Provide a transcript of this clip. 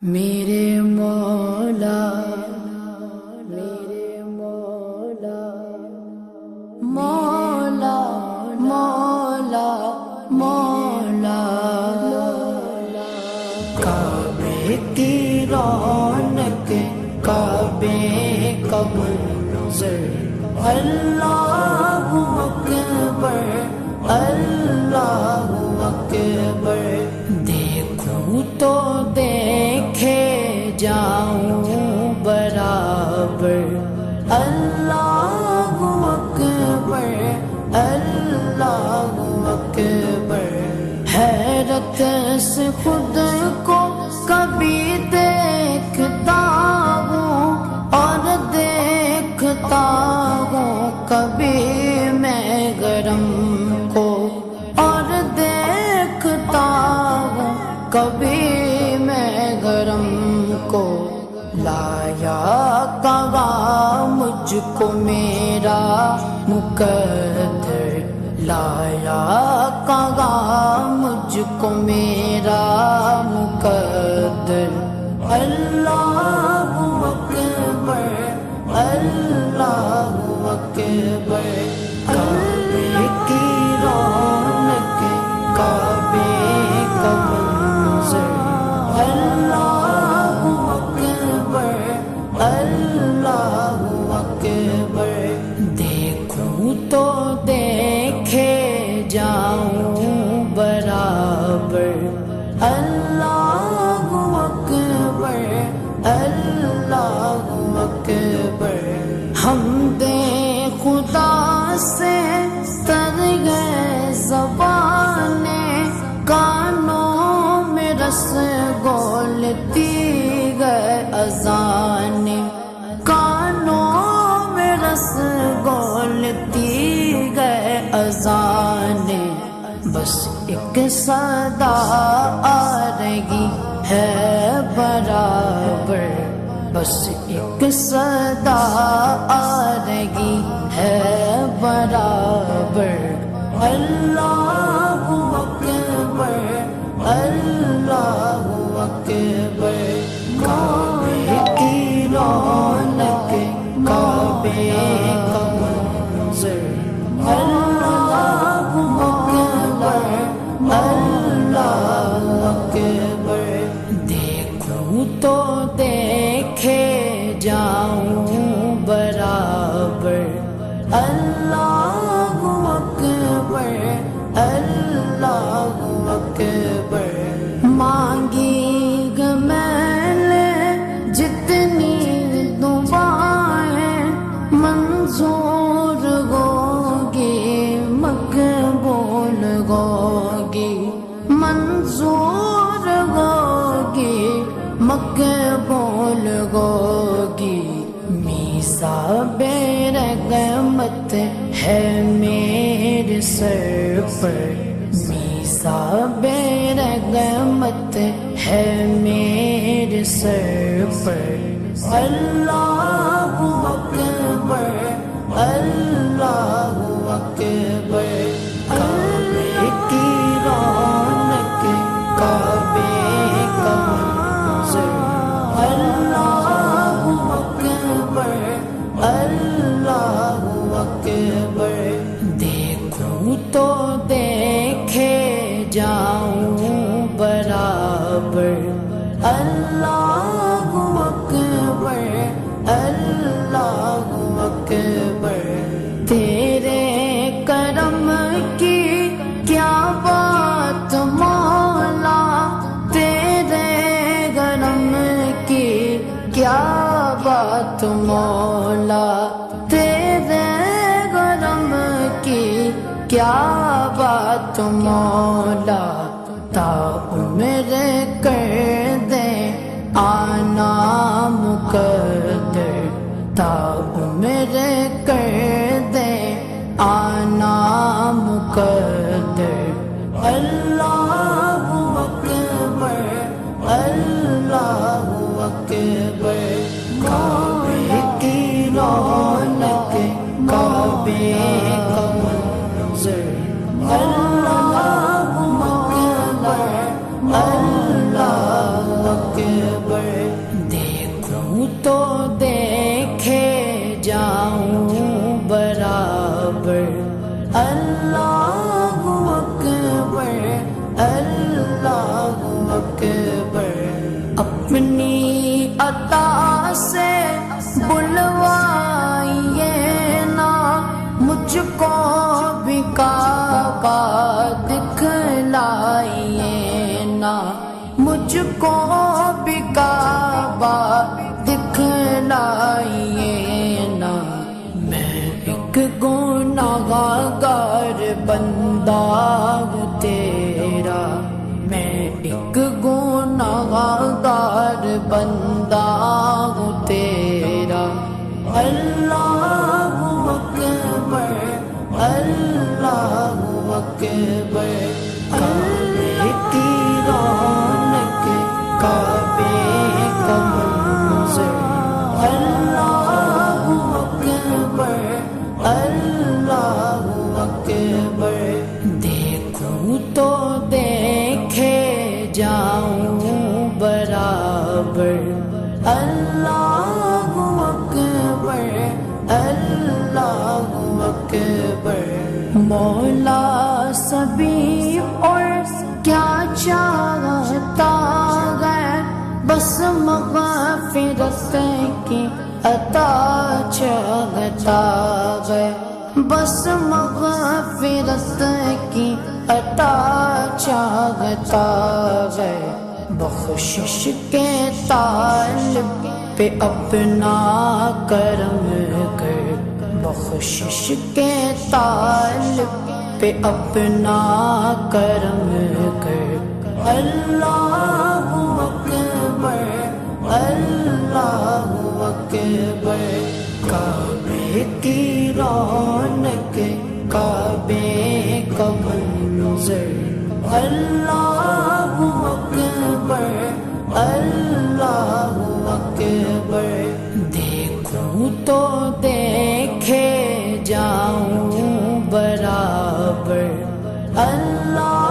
میرے مولا میرے مولا مولا مولا مولا کعبے کی رونق کعبے کا منظر اللہ اکبر اللہ اکبر دیکھوں تو دیکھے جاؤں برابر اللہ اکبر اللہ اکبر حیرت سے خود کو کبھی دیکھتا ہوں اور دیکھتا ہوں کبھی میں گرم کو اور دیکھتا ہوں کبھی میں گرم کو لایا کہاں مجھ کو میرا مقدر لایا کہاں مجھ کو میرا مقدر اللہ اکبر اللہ اکبر کعبے کی رونق کعبے کا منظر اللہ اکبر اللہ اکبر دیکھوں تو دیکھے جاؤں برابر اللہ اکبر اللہ اکبر حمد خدا سے تر گئے زبانیں کانوں میں رس گولتی گئے اذانیں کانوں میں رس گولتی گئے اذانیں بس ایک صدا آ رہی ہے برابر بس ایک صدا آ رہی ہے برابر اللہ اکبر اللہ اکبر کعبے کی رونق کعبے کا منظر اللہ اکبر اللہ اکبر دیکھوں تو دیکھے جاؤں برابر اللہ اکبر اللہ اکبر مانگی گا میں نے جتنی دعائیں منظور ہوگی مقبول ہوگی منظور ہوگی مقبول ہوگی میزاب رحمت ہے میرے سر پر میزاب رحمت ہے میرے سر پر اللہ اکبر اللہ اکبر کعبے کی رونق کعبے کا منظر اللہ اکبر اللہ اکبر دیکھوں تو دیکھے جاؤں برابر اللہ اکبر اللہ اکبر تیرے کرم کی کیا بات مولا تیرے کرم کی کیا بات مولا تیرے کرم کی کیا بات مولا تا عمر کر دے آنا مقدر تا عمر کر دے آنا مقدر اللہ اکبر اللہ اکبر کعبے کی رونق کعبے کا منظر اللہ اکبر اللہ مجھ کو بھی کعبہ دکھلائیے نا، میں ایک گناہگار بندہ ہوں تیرا، میں ایک گناہگار بندہ ہوں تیرا۔ اللہ اکبر اللہ اکبر، کعبے کی رونق کعبے کا منظر، اللہ اکبر اللہ اکبر، دیکھوں تو دیکھے جاؤں برابر، اللہ اکبر اللہ اکبر۔ مولا سبھی اور کیا چاہتا ہے، بس مغفرت کی عطا چاہتا ہے، بس مغفرت کی عطا چاہتا ہے، بخشش کے طالب پہ اپنا کرم کر، بخشش کے طالب پہ اپنا کرم کر، اللہ اکبر اللہ اکبر، کعبے کی رونق کعبے کا منظر، اللہ اکبر اللہ اکبر، دیکھوں تو دیکھے جاؤں برابر، اللہ